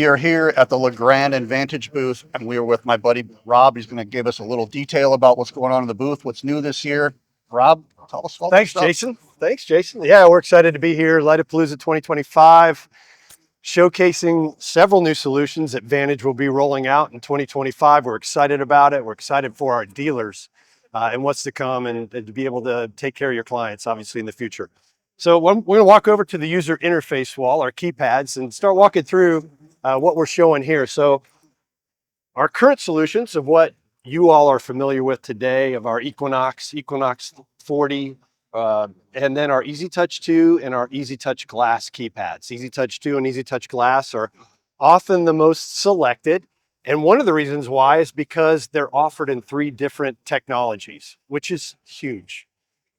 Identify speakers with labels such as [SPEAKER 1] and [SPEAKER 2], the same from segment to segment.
[SPEAKER 1] We are here at the Legrand and Vantage booth, and we are with my buddy Rob. He's going to give us a little detail about what's going on in the booth, what's new this year. Rob, tell us about
[SPEAKER 2] Thanks, Jason. Thanks, Jason. Yeah, we're excited to be here. Lightapalooza 2025, showcasing several new solutions that Vantage will be rolling out in 2025. We're excited about it. We're excited for our dealers and what's to come, and to be able to take care of your clients, obviously, in the future. So we're going to walk over to the user interface wall, our keypads, and start walking through what we're showing here. So our current solutions of what you all are familiar with today, of our Equinox 40, and then our EasyTouch 2 and our EasyTouch Glass keypads. EasyTouch 2 and EasyTouch Glass are often the most selected. And one of the reasons why is because they're offered in 3 different technologies, which is huge,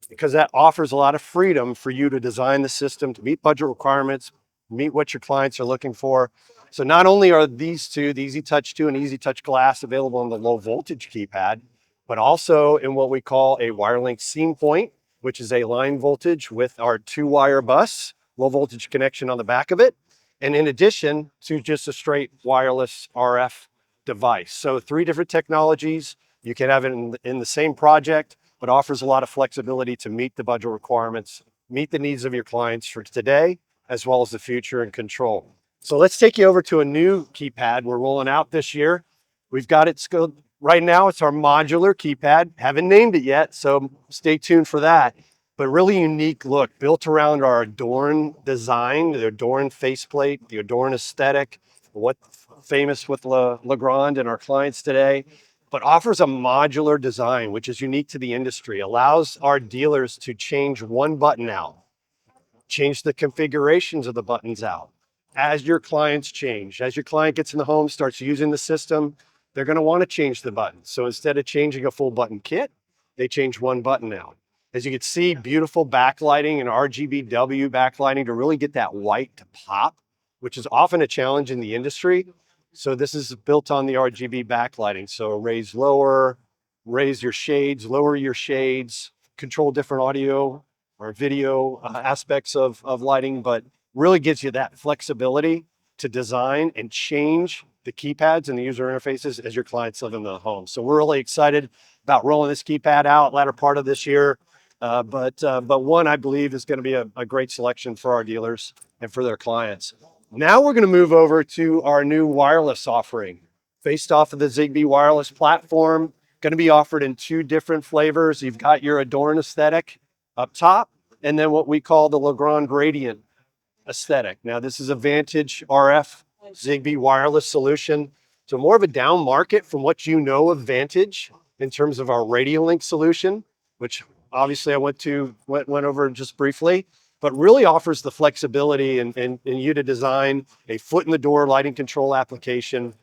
[SPEAKER 2] because that offers a lot of freedom for you to design the system to meet budget requirements, meet what your clients are looking for. So not only are these two, the EasyTouch 2 and EasyTouch Glass, available on the low voltage keypad, but also in what we call a WireLink seam point, which is a line voltage with our 2-wire bus, low voltage connection on the back of it. And in addition to just a straight wireless RF device. So 3 different technologies. You can have it in the same project, but offers a lot of flexibility to meet the budget requirements, meet the needs of your clients for today, as well as the future, and control. So let's take you over to a new keypad we're rolling out this year. We've got it right now. It's our modular keypad. Haven't named it yet, so stay tuned for that. But really unique look, built around our Adorn design, the Adorn faceplate, the Adorn aesthetic, what's famous with Legrand and our clients today, but offers a modular design, which is unique to the industry, allows our dealers to change one button out, change the configurations of the buttons out as your clients change. As your client gets in the home, starts using the system, they're going to want to change the button. So instead of changing a full button kit, they change one button out. As you can see, beautiful backlighting and RGBW backlighting to really get that white to pop, which is often a challenge in the industry. So this is built on the RGB backlighting. So raise lower, raise your shades, lower your shades, control different audio or video aspects of lighting, but really gives you that flexibility to design and change the keypads and the user interfaces as your clients live in the home. So we're really excited about rolling this keypad out latter part of this year. But one, I believe, is going to be a great selection for our dealers and for their clients. Now we're going to move over to our new wireless offering, based off of the Zigbee wireless platform. Going to be offered in 2 different flavors. You've got your Adorn aesthetic up top, and then what we call the Legrand Gradient aesthetic. Now this is a Vantage RF Zigbee wireless solution. So more of a down market from what you know of Vantage in terms of our Radio Link solution, which obviously I went over just briefly, but really offers the flexibility in you to design a foot in the door lighting control application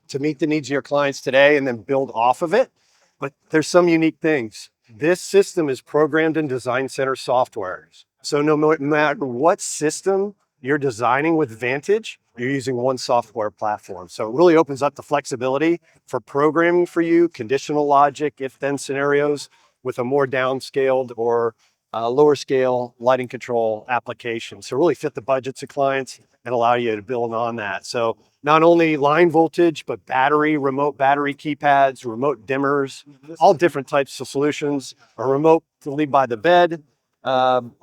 [SPEAKER 2] to meet the needs of your clients today and then build off of it. But there's some unique things. This system is programmed in Design Center software. So no matter what system you're designing with Vantage, you're using one software platform. So it really opens up the flexibility for programming for you, conditional logic, if-then scenarios, with a more downscaled or lower scale lighting control application. So really fit the budgets of clients and allow you to build on that. So not only line voltage, but battery, remote battery keypads, remote dimmers, all different types of solutions, or remote to lead by the bed,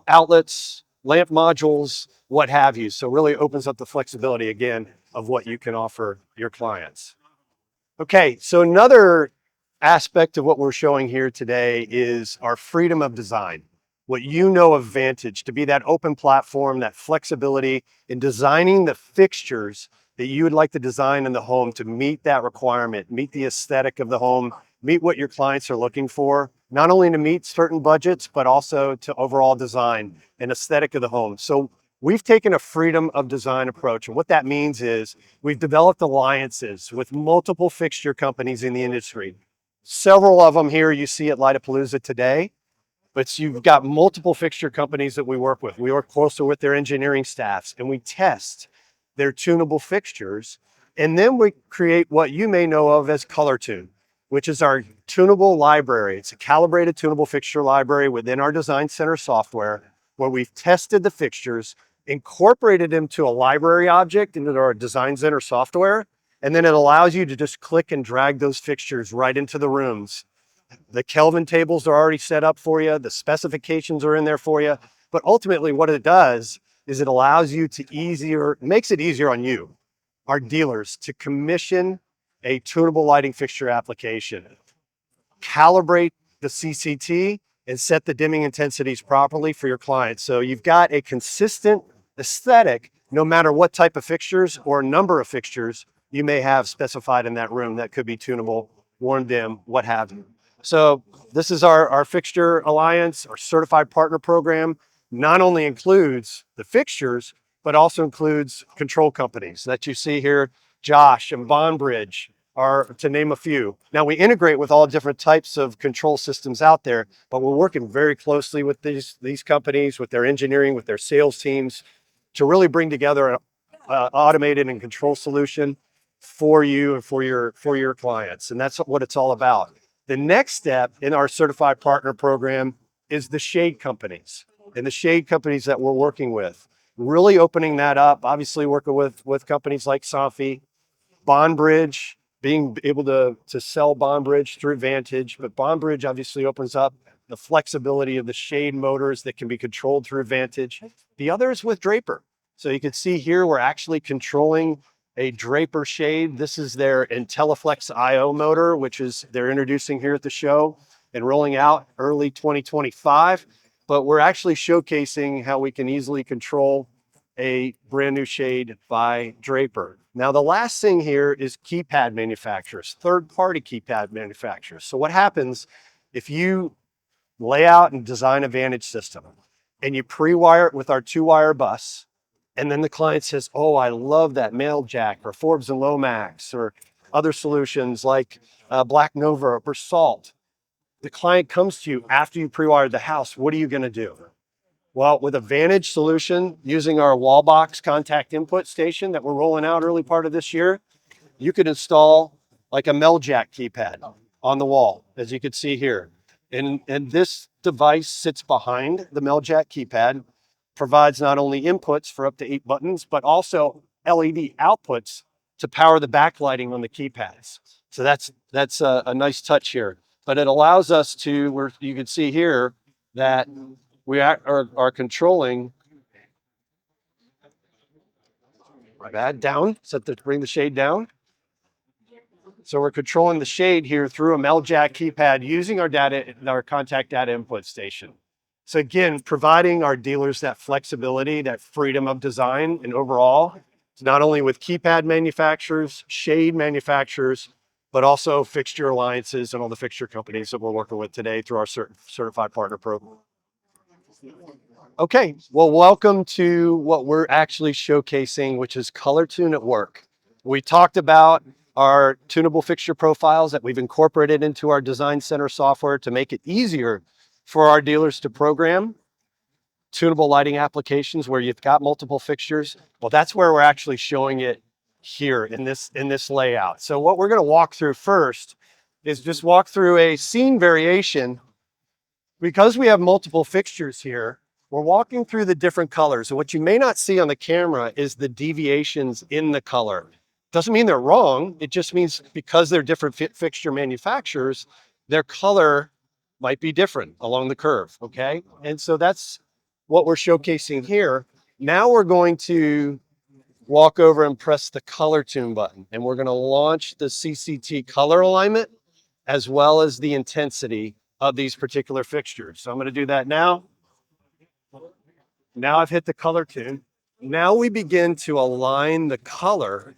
[SPEAKER 2] outlets, lamp modules, what have you. So really opens up the flexibility again of what you can offer your clients. Okay, so another aspect of what we're showing here today is our freedom of design. What you know of Vantage to be that open platform, that flexibility in designing the fixtures that you would like to design in the home to meet that requirement, meet the aesthetic of the home, meet what your clients are looking for, not only to meet certain budgets, but also to overall design and aesthetic of the home. So we've taken a freedom of design approach. And what that means is we've developed alliances with multiple fixture companies in the industry. Several of them here you see at Lightapalooza today, but you've got multiple fixture companies that we work with. We work closer with their engineering staffs and we test their tunable fixtures. And then we create what you may know of as KolorTune, which is our tunable library. It's a calibrated tunable fixture library within our Design Center software where we've tested the fixtures incorporated them to a library object into our design center software. And then it allows you to just click and drag those fixtures right into the rooms. The Kelvin tables are already set up for you. The specifications are in there for you. But ultimately what it does is it allows you to makes it easier on you, our dealers, to commission a tunable lighting fixture application, calibrate the CCT, and set the dimming intensities properly for your clients. So you've got a consistent aesthetic, no matter what type of fixtures or number of fixtures you may have specified in that room that could be tunable, warm, dim, what have you. So this is our Fixture Alliance, our certified partner program. Not only includes the fixtures, but also includes control companies that you see here, Josh and Bondbridge, are to name a few. Now we integrate with all different types of control systems out there, but we're working very closely with these companies, with their engineering, with their sales teams, to really bring together an automated and control solution for you and for your clients. And that's what it's all about. The next step in our certified partner program is the shade companies and the shade companies that we're working with. Really opening that up, obviously working with companies like Somfy, Bondbridge, being able to sell Bondbridge through Vantage, but Bondbridge obviously opens up the flexibility of the shade motors that can be controlled through Vantage. The other is with Draper. So you can see here, we're actually controlling a Draper shade. This is their IntelliFlex IO motor, which is they're introducing here at the show and rolling out early 2025. But we're actually showcasing how we can easily control a brand new shade by Draper. Now, the last thing here is keypad manufacturers, third-party keypad manufacturers. So what happens if you lay out and design a Vantage system and you pre-wire it with our 2-wire bus, and then the client says, oh, I love that Mail Jack or Forbes and Lomax or other solutions like Black Nova or Salt. The client comes to you after you pre-wired the house. What are you going to do? Well, with a Vantage solution, using our wall box contact input station that we're rolling out early part of this year, you could install like a Meljack keypad on the wall, as you can see here. And this device sits behind the Meljack keypad, provides not only inputs for up to 8 buttons, but also LED outputs to power the backlighting on the keypads. So that's a nice touch here. But it allows us to, where you can see here that we are controlling, down, set to bring the shade down. So we're controlling the shade here through a Meljack keypad using our contact data input station. So again, providing our dealers that flexibility, that freedom of design and overall, not only with keypad manufacturers, shade manufacturers, but also fixture alliances and all the fixture companies that we're working with today through our certified partner program. Okay, well, welcome to what we're actually showcasing, which is KolorTune at work. We talked about our tunable fixture profiles that we've incorporated into our design center software to make it easier for our dealers to program tunable lighting applications where you've got multiple fixtures. Well, that's where we're actually showing it here in this layout. So what we're going to walk through first is just walk through a scene variation. Because we have multiple fixtures here, we're walking through the different colors. And what you may not see on the camera is the deviations in the color. Doesn't mean they're wrong. It just means because they're different fixture manufacturers, their color might be different along the curve, okay? And so that's what we're showcasing here. Now we're going to walk over and press the KolorTune button, and we're going to launch the CCT color alignment as well as the intensity of these particular fixtures. So I'm going to do that now. Now I've hit the KolorTune. Now we begin to align the color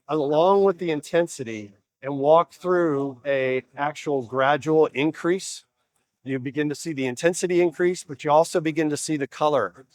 [SPEAKER 2] along with the intensity and walk through a actual gradual increase. You begin to see the intensity increase, but you also begin to see the color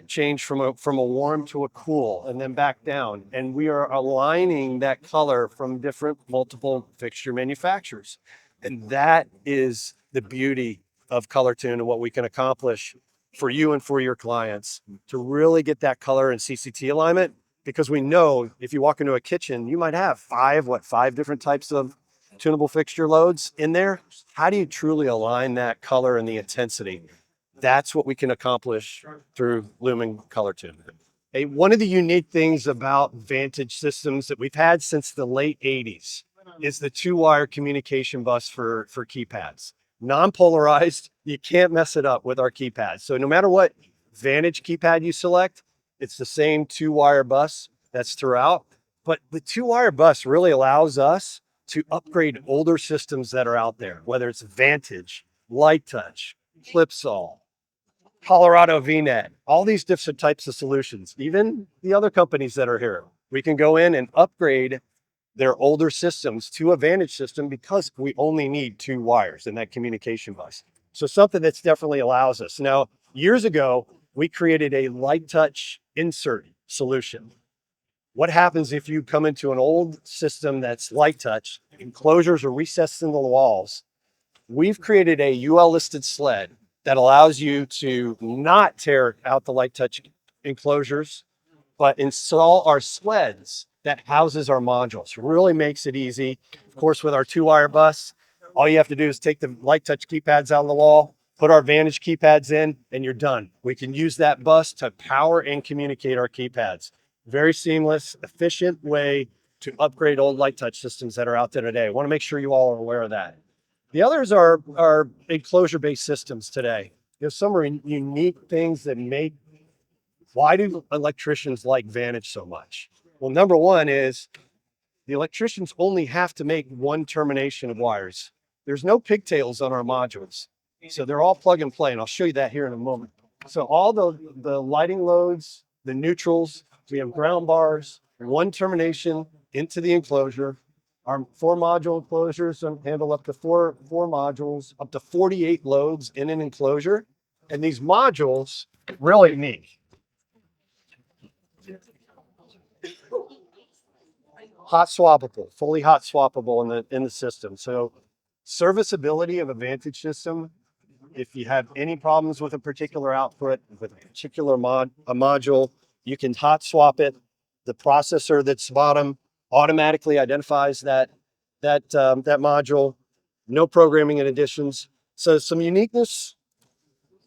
[SPEAKER 2] change from a warm to a cool and then back down. And we are aligning that color from different multiple fixture manufacturers. And that is the beauty of KolorTune and what we can accomplish for you and for your clients to really get that color and CCT alignment. Because we know if you walk into a kitchen, you might have five different types of tunable fixture loads in there. How do you truly align that color and the intensity? That's what we can accomplish through Lumen KolorTune. One of the unique things about Vantage systems that we've had since the late 80s is the 2-wire communication bus for keypads. Non-polarized, you can't mess it up with our keypads. So no matter what Vantage keypad you select, it's the same 2-wire bus that's throughout. But the 2-wire bus really allows us to upgrade older systems that are out there, whether it's Vantage, Lighttouch, Clipsal, Colorado VNet, all these different types of solutions, even the other companies that are here. We can go in and upgrade their older systems to a Vantage system because we only need 2 wires in that communication bus. So something that's definitely allows us. Now, years ago, we created a Lighttouch insert solution. What happens if you come into an old system that's Lighttouch, enclosures are recessed in the walls? We've created a UL listed sled that allows you to not tear out the Lighttouch enclosures, but install our sleds that houses our modules. Really makes it easy. Of course, with our 2-wire bus, all you have to do is take the Lighttouch keypads out on the wall, put our Vantage keypads in, and you're done. We can use that bus to power and communicate our keypads. Very seamless, efficient way to upgrade old Lighttouch systems that are out there today. I want to make sure you all are aware of that. The others are enclosure-based systems today. There's some unique things that make, why do electricians like Vantage so much? Well, number one is the electricians only have to make one termination of wires. There's no pigtails on our modules. So they're all plug and play, and I'll show you that here in a moment. So all the lighting loads, the neutrals, we have ground bars, one termination into the enclosure. Our 4-module enclosures handle up to four modules, up to 48 loads in an enclosure. And these modules, really neat. Hot-swappable, fully hot-swappable in the system. So serviceability of a Vantage system, if you have any problems with a particular output, with a particular module, you can hot swap it. The processor that's bottom automatically identifies that module. No programming and additions. So some uniqueness.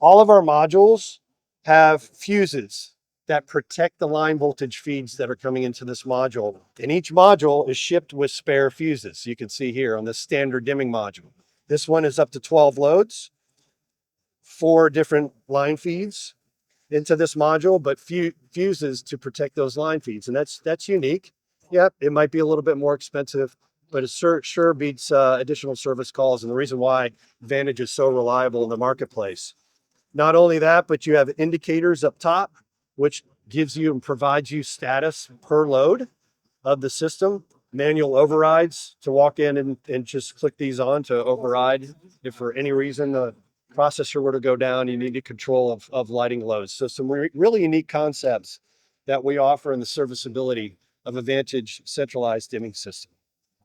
[SPEAKER 2] All of our modules have fuses that protect the line voltage feeds that are coming into this module. And each module is shipped with spare fuses. You can see here on the standard dimming module. This one is up to 12 loads, 4 different line feeds into this module, but fuses to protect those line feeds. And that's unique. Yep, it might be a little bit more expensive, but it sure beats additional service calls. And the reason why Vantage is so reliable in the marketplace. Not only that, but you have indicators up top, which gives you and provides you status per load of the system. Manual overrides to walk in and just click these on to override. If for any reason the processor were to go down, you need control of lighting loads. So some really unique concepts that we offer in the serviceability of a Vantage centralized dimming system.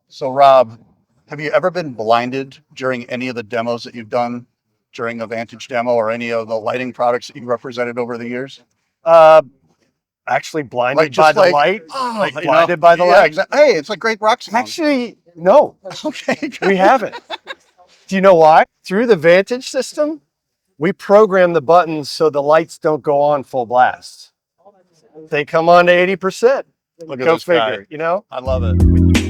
[SPEAKER 1] So Rob, have you ever been blinded during any of the demos that you've done during a Vantage demo or any of the lighting products that you've represented over the years?
[SPEAKER 2] Actually blinded by the light?
[SPEAKER 1] Oh,
[SPEAKER 2] Blinded by the light?
[SPEAKER 1] Yeah, exactly. Hey, it's like great rock song.
[SPEAKER 2] Actually, no.
[SPEAKER 1] Okay.
[SPEAKER 2] We haven't. Do you know why? Through the Vantage system, we program the buttons so the lights don't go on full blast. They come on to 80%.
[SPEAKER 1] Look at
[SPEAKER 2] Go
[SPEAKER 1] this guy.
[SPEAKER 2] figure, you know?
[SPEAKER 1] I love it.